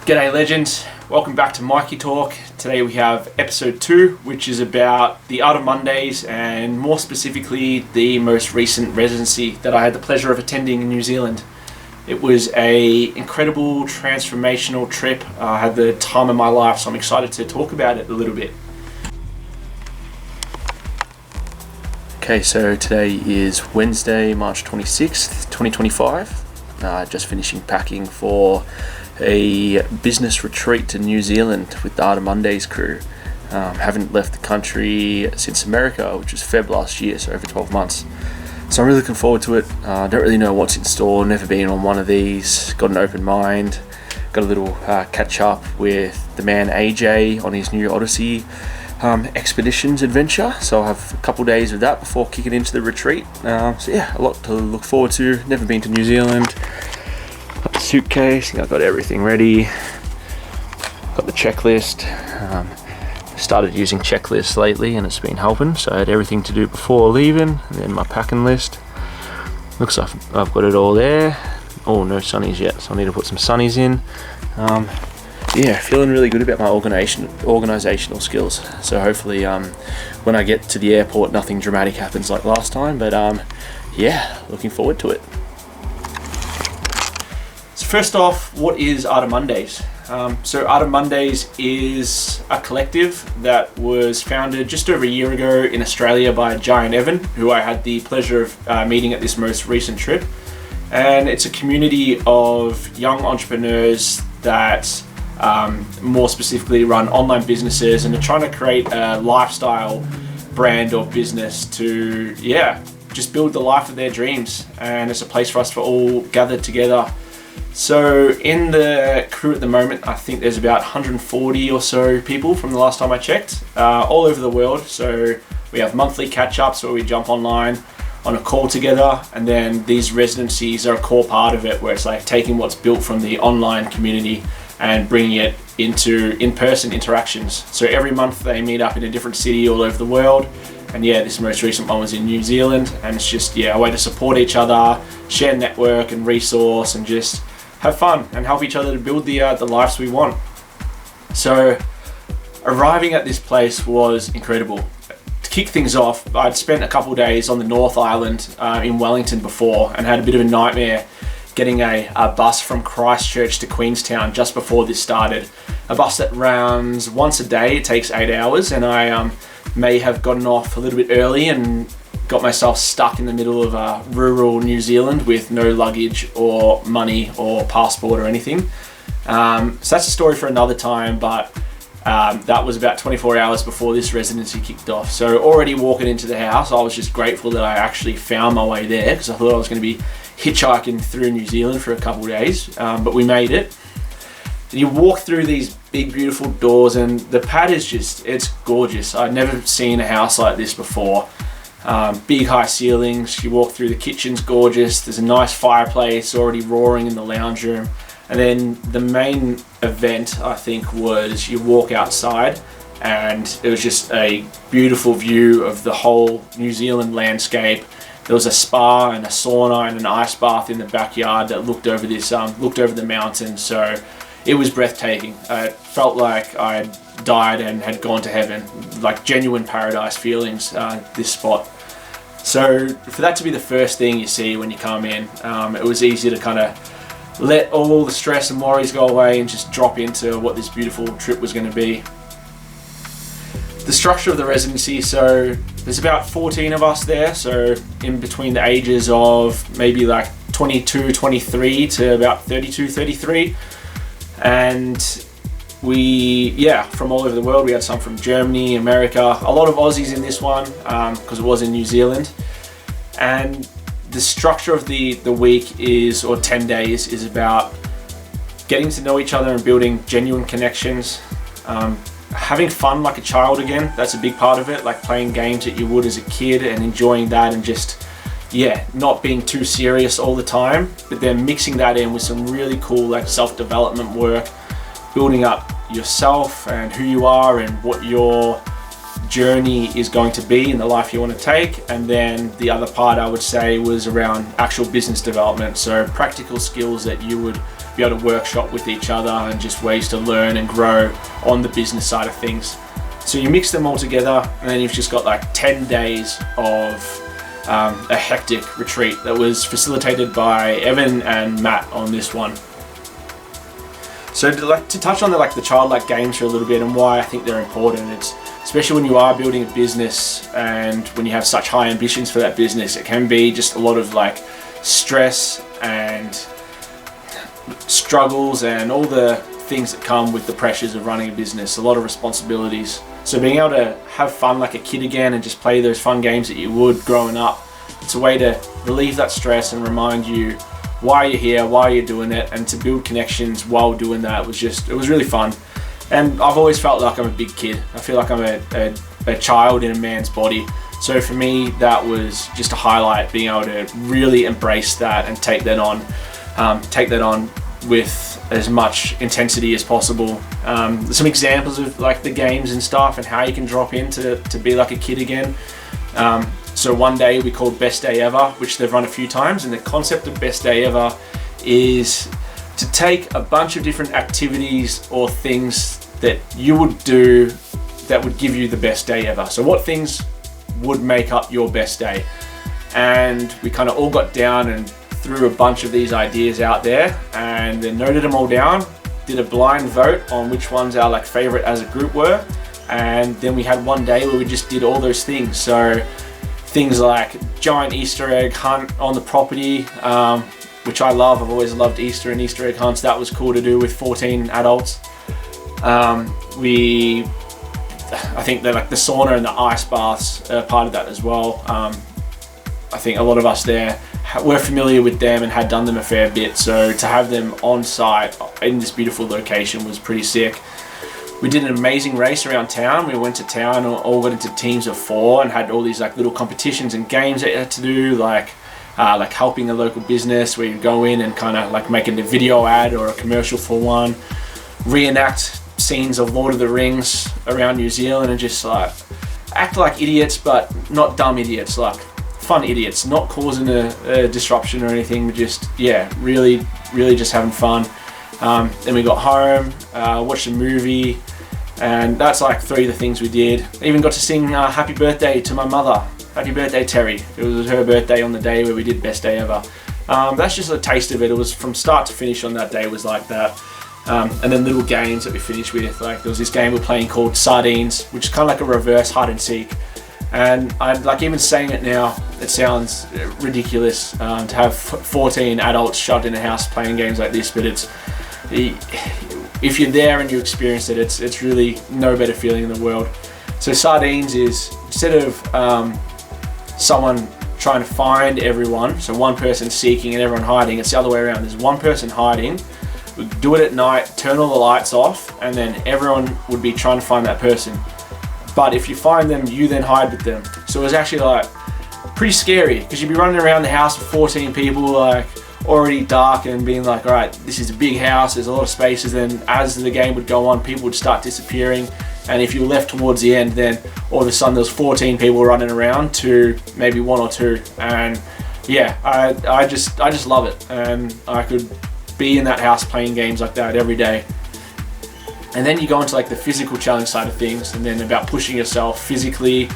G'day legends, welcome back to Mikey Talk. Today we have episode 2, which is about the art of Mondays and more specifically the most recent residency that I had the pleasure of attending in New Zealand. It was a incredible transformational trip. I had the time of my life, so I'm excited to talk about it a little bit. Okay, so today is Wednesday, March 26th, 2025. Just finishing packing for a business retreat to New Zealand with the Art of Mondays crew. Haven't left the country since America, which was Feb last year, so over 12 months. So I'm really looking forward to it. Don't really know what's in store, never been on one of these, got an open mind, got a little catch up with the man AJ on his new Odyssey expeditions adventure. So I'll have a couple days of that before kicking into the retreat. So yeah, a lot to look forward to. Never been to New Zealand. Got the suitcase, I've got everything ready, got the checklist. Started using checklists lately and it's been helping, so I had everything to do before leaving, and then my packing list. Looks like I've got it all there. Oh, no sunnies yet, so I need to put some sunnies in. Yeah, feeling really good about my organizational skills, so hopefully when I get to the airport nothing dramatic happens like last time, but yeah, looking forward to it. First off, what is Art of Mondays? So Art of Mondays is a collective that was founded just over a year ago in Australia by Giant Evan, who I had the pleasure of meeting at this most recent trip. And it's a community of young entrepreneurs that more specifically run online businesses and are trying to create a lifestyle brand or business to, just build the life of their dreams. And it's a place for us to all gather together. So in the crew at the moment, I think there's about 140 or so people from the last time I checked, all over the world. So we have monthly catch-ups where we jump online on a call together, and then these residencies are a core part of it, where it's like taking what's built from the online community and bringing it into in-person interactions. So every month they meet up in a different city all over the world. And yeah, this most recent one was in New Zealand, and it's just a way to support each other, share network and resource, and just have fun and help each other to build the lives we want. So arriving at this place was incredible. To kick things off, I'd spent a couple of days on the North Island in Wellington before and had a bit of a nightmare getting a bus from Christchurch to Queenstown just before this started. A bus that runs once a day, it takes 8 hours, and I may have gotten off a little bit early and got myself stuck in the middle of rural New Zealand with no luggage or money or passport or anything. So that's a story for another time, but that was about 24 hours before this residency kicked off. So already walking into the house, I was just grateful that I actually found my way there, because I thought I was going to be hitchhiking through New Zealand for a couple of days, but we made it. And you walk through these big beautiful doors, and the pad is it's gorgeous. I'd never seen a house like this before. Big high ceilings. You walk through, the kitchen's gorgeous. There's a nice fireplace already roaring in the lounge room. And then the main event, I think, was you walk outside and it was just a beautiful view of the whole New Zealand landscape. There was a spa and a sauna and an ice bath in the backyard that looked over the mountains. So it was breathtaking. It felt like I died and had gone to heaven, like genuine paradise feelings, this spot. So for that to be the first thing you see when you come in, it was easy to kind of let all the stress and worries go away and just drop into what this beautiful trip was going to be. The structure of the residency, so there's about 14 of us there, so in between the ages of maybe like 22, 23 to about 32, 33. And we, from all over the world. We had some from Germany, America, a lot of Aussies in this one because it was in New Zealand. And the structure of the week is, or 10 days, is about getting to know each other and building genuine connections. Having fun like a child again, that's a big part of it, like playing games that you would as a kid and enjoying that, and just not being too serious all the time, but then mixing that in with some really cool like self-development work, building up yourself and who you are and what your journey is going to be in the life you want to take. And then the other part I would say was around actual business development. So practical skills that you would be able to workshop with each other and just ways to learn and grow on the business side of things. So you mix them all together and then you've just got like 10 days of a hectic retreat that was facilitated by Evan and Matt on this one. So to touch on the childlike games for a little bit and why I think they're important, it's especially when you are building a business and when you have such high ambitions for that business, it can be just a lot of like stress and struggles and all the things that come with the pressures of running a business, a lot of responsibilities. So being able to have fun like a kid again and just play those fun games that you would growing up, it's a way to relieve that stress and remind you why you're here, why you're doing it, and to build connections while doing that it was really fun. And I've always felt like I'm a big kid. I feel like I'm a child in a man's body. So for me, that was just a highlight, being able to really embrace that and take that on with as much intensity as possible. Some examples of like the games and stuff and how you can drop in to be like a kid again. So one day we called Best Day Ever, which they've run a few times, and the concept of Best Day Ever is to take a bunch of different activities or things that you would do that would give you the best day ever. So what things would make up your best day? And we kind of all got down and threw a bunch of these ideas out there and then noted them all down, did a blind vote on which ones our like favorite as a group were, and then we had one day where we just did all those things. So things like giant Easter egg hunt on the property, which I love. I've always loved Easter and Easter egg hunts. That was cool to do with 14 adults. I think that like the sauna and the ice baths are part of that as well. I think a lot of us there were familiar with them and had done them a fair bit, so to have them on site in this beautiful location was pretty sick. We did an amazing race around town. We went to town, all got into teams of 4 and had all these like little competitions and games that you had to do, like helping a local business where you go in and kind of like making a video ad or a commercial for one, reenact scenes of Lord of the Rings around New Zealand and just like act like idiots, but not dumb idiots, like fun idiots, not causing a disruption or anything, but just, yeah, really just having fun. Then we got home, watched a movie, and that's like 3 of the things we did. I even got to sing happy birthday to my mother. Happy birthday, Terry. It was her birthday on the day where we did Best Day Ever. That's just a taste of it. It was from start to finish on that day was like that. And then little games that we finished with, like there was this game we're playing called Sardines, which is kind of like a reverse hide and seek. And I'm like, even saying it now, it sounds ridiculous to have 14 adults shoved in a house playing games like this, but if you're there and you experience it, it's really no better feeling in the world. So Sardines is, instead of someone trying to find everyone, so one person seeking and everyone hiding, it's the other way around. There's one person hiding. We do it at night, turn all the lights off, and then everyone would be trying to find that person. But if you find them, you then hide with them. So it was actually like pretty scary, because you'd be running around the house with 14 people, like already dark, and being like, all right, this is a big house, there's a lot of spaces. Then as the game would go on, people would start disappearing. And if you were left towards the end, then all of a sudden there was 14 people running around to maybe 1 or 2. And yeah, I just love it. And I could be in that house playing games like that every day. And then you go into like the physical challenge side of things, and then about pushing yourself physically,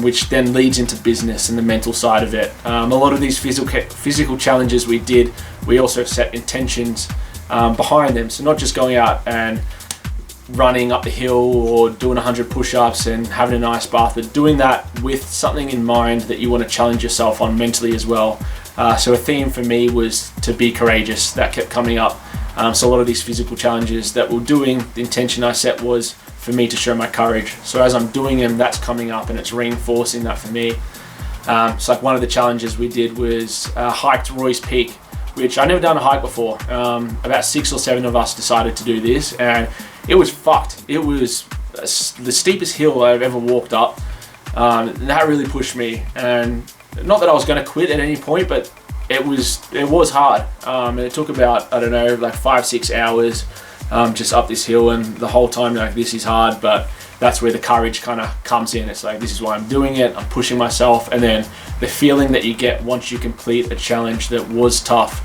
which then leads into business and the mental side of it. A lot of these physical challenges we also set intentions behind them. So not just going out and running up the hill or doing 100 push-ups and having a nice bath, but doing that with something in mind that you want to challenge yourself on mentally as well. So a theme for me was to be courageous. That kept coming up. So a lot of these physical challenges that we're doing, the intention I set was for me to show my courage. So as I'm doing them, that's coming up and it's reinforcing that for me. So like one of the challenges we did was hiked Roy's Peak, which I never done a hike before. About 6 or 7 of us decided to do this, and it was fucked. It was the steepest hill I've ever walked up. And that really pushed me. And not that I was going to quit at any point, but it was hard. And it took about, I don't know, like 5-6 hours just up this hill, and the whole time like, this is hard, but that's where the courage kind of comes in. It's like, this is why I'm doing it, I'm pushing myself. And then the feeling that you get once you complete a challenge that was tough,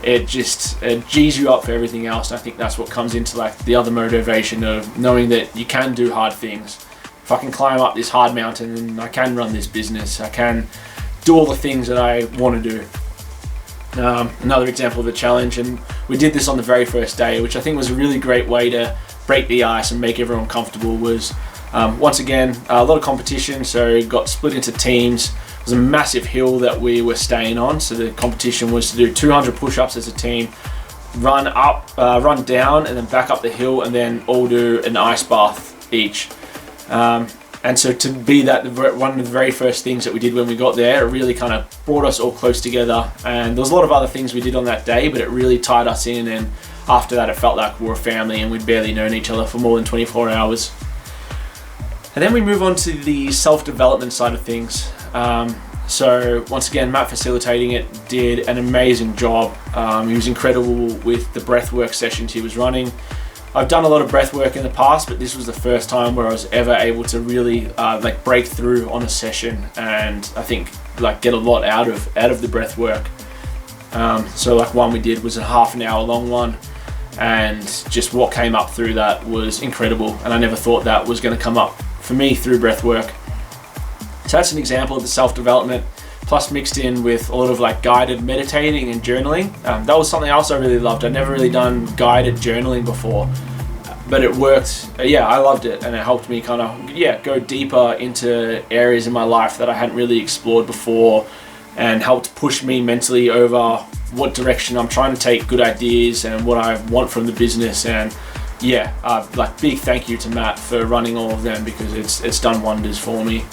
it G's you up for everything else. And I think that's what comes into like the other motivation of knowing that you can do hard things. If I can climb up this hard mountain, and I can run this business, I can do all the things that I want to do. Another example of a challenge, and we did this on the very first day, which I think was a really great way to break the ice and make everyone comfortable, was once again a lot of competition, so got split into teams. It was a massive hill that we were staying on, so the competition was to do 200 push-ups as a team, run up, run down, and then back up the hill, and then all do an ice bath each. And so to be that, one of the very first things that we did when we got there, it really kind of brought us all close together. And there was a lot of other things we did on that day, but it really tied us in. And after that, it felt like we were a family, and we'd barely known each other for more than 24 hours. And then we move on to the self-development side of things. So once again, Matt facilitating it did an amazing job. He was incredible with the breathwork sessions he was running. I've done a lot of breath work in the past, but this was the first time where I was ever able to really like break through on a session, and I think like get a lot out of the breath work. So like one we did was a half an hour long one, and just what came up through that was incredible, and I never thought that was going to come up for me through breath work. So that's an example of the self-development, plus mixed in with a lot of like guided meditating and journaling. That was something else I really loved. I'd never really done guided journaling before, but it worked. Yeah, I loved it, and it helped me kind of go deeper into areas in my life that I hadn't really explored before, and helped push me mentally over what direction I'm trying to take good ideas and what I want from the business. And like big thank you to Matt for running all of them, because it's done wonders for me.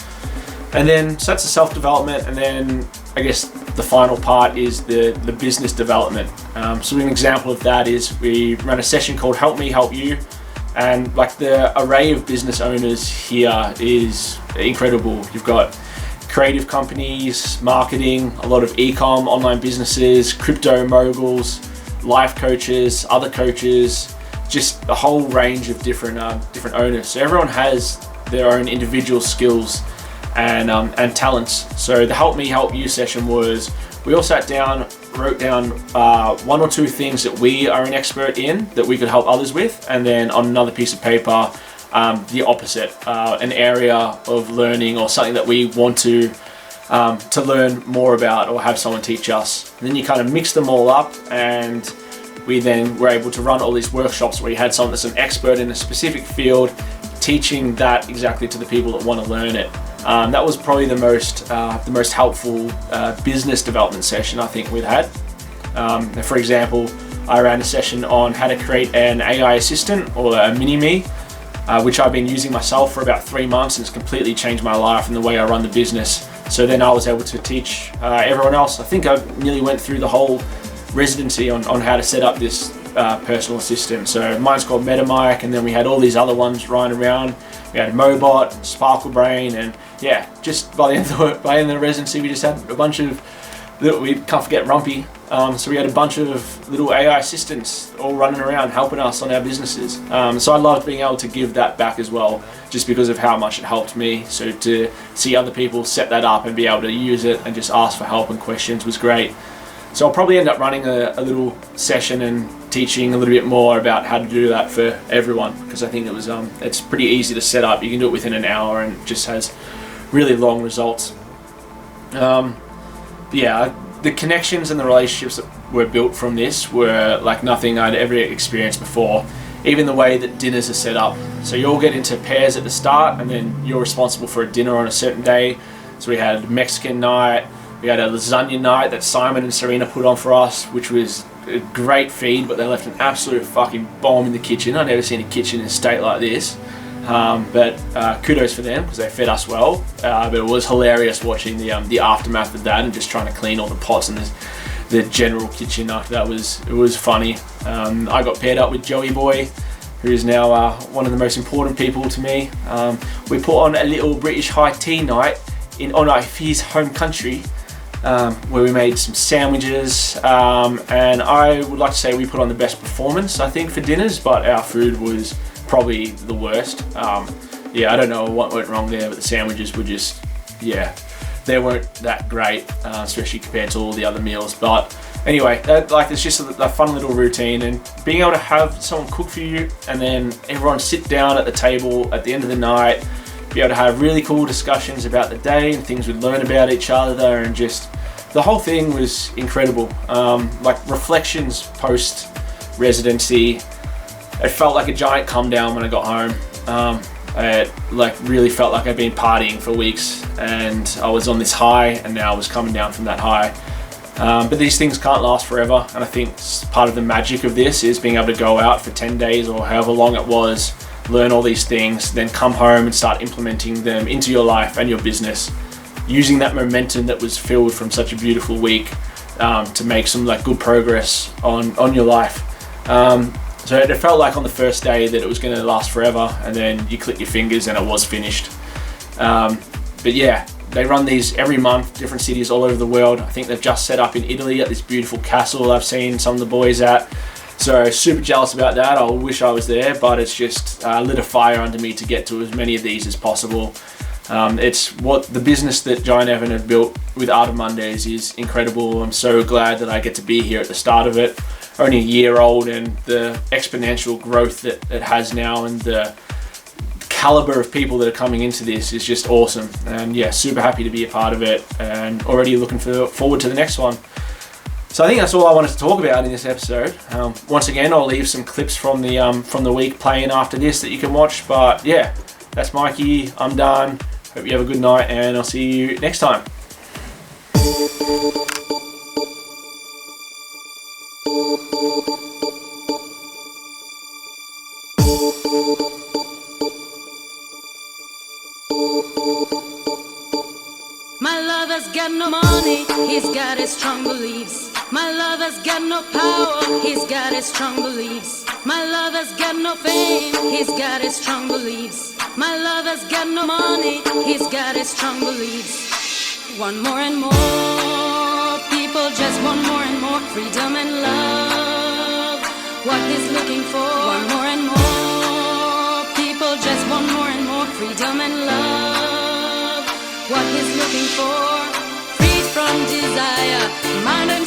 And then, so that's the self-development, and then I guess the final part is the business development. So an example of that is we ran a session called Help Me, Help You, and like the array of business owners here is incredible. You've got creative companies, marketing, a lot of e-com, online businesses, crypto moguls, life coaches, other coaches, just a whole range of different owners. So everyone has their own individual skills and talents. So the Help Me, Help You session was, we all sat down, wrote down one or two things that we are an expert in that we could help others with, and then on another piece of paper, the opposite, an area of learning or something that we want to learn more about or have someone teach us. And then you kind of mix them all up, and we then were able to run all these workshops where you had someone that's an expert in a specific field teaching that exactly to the people that want to learn it. That was probably the most helpful business development session I think we've had. For example, I ran a session on how to create an AI assistant, or a mini-me, which I've been using myself for about 3 months, and it's completely changed my life and the way I run the business. So then I was able to teach everyone else. I think I nearly went through the whole residency on how to set up this personal assistant. So mine's called MetaMic, and then we had all these other ones running around. We had Mobot, Sparkle Brain, and just by the end of the residency, we just had a bunch of we can't forget Rumpy. So we had a bunch of little AI assistants all running around helping us on our businesses. So I loved being able to give that back as well, just because of how much it helped me. So to see other people set that up and be able to use it and just ask for help and questions was great. So I'll probably end up running a little session and teaching a little bit more about how to do that for everyone, because I think it's pretty easy to set up. You can do it within an hour, and it just has really long results. The connections and the relationships that were built from this were like nothing I'd ever experienced before. Even the way that dinners are set up. So you all get into pairs at the start, and then you're responsible for a dinner on a certain day. So we had Mexican night, we had a lasagna night that Simon and Serena put on for us, which was a great feed, but they left an absolute fucking bomb in the kitchen. I've never seen a kitchen in a state like this. But kudos for them, because they fed us well. But it was hilarious watching the aftermath of that, and just trying to clean all the pots in the general kitchen after that. It was funny. I got paired up with Joey Boy, who is now one of the most important people to me. We put on a little British high tea night in honour of his home country, where we made some sandwiches, and I would like to say we put on the best performance I think for dinners, but our food was probably the worst. yeah, I don't know what went wrong there, but the sandwiches were just, yeah, they weren't that great, especially compared to all the other meals. But anyway, it's just a fun little routine, and being able to have someone cook for you and then everyone sit down at the table at the end of the night, be able to have really cool discussions about the day and things we'd learn about each other, and just the whole thing was incredible. Like reflections post residency, it felt like a giant come down when I got home. I really felt like I'd been partying for weeks, and I was on this high, and now I was coming down from that high. But these things can't last forever, and I think part of the magic of this is being able to go out for 10 days or however long it was, learn all these things, then come home and start implementing them into your life and your business, using that momentum that was filled from such a beautiful week to make some good progress on your life. So it felt like on the first day that it was going to last forever, and then you click your fingers and it was finished. But yeah, they run these every month, different cities all over the world. I think they've just set up in Italy at this beautiful castle I've seen some of the boys at. So super jealous about that. I wish I was there, but it's just lit a fire under me to get to as many of these as possible. It's what the business that Giant Evan had built with Art of Mondays is incredible. I'm so glad that I get to be here at the start of it. Only a year old, and the exponential growth that it has now, and the caliber of people that are coming into this is just awesome. And yeah, super happy to be a part of it, and already looking forward to the next one. So I think that's all I wanted to talk about in this episode. Once again, I'll leave some clips from the week playing after this that you can watch. But yeah, that's Mikey. I'm done. Hope you have a good night, and I'll see you next time. My lover's got no money, he's got his strong beliefs. My lover's got no power, he's got his strong beliefs. My lover's got no fame, he's got his strong beliefs. My lover's got no money, he's got his strong beliefs. Want more and more, people just want more and more freedom and love. What he's looking for, want more and more, people just want more and more freedom and love. What he's looking for, freed from desire, mind and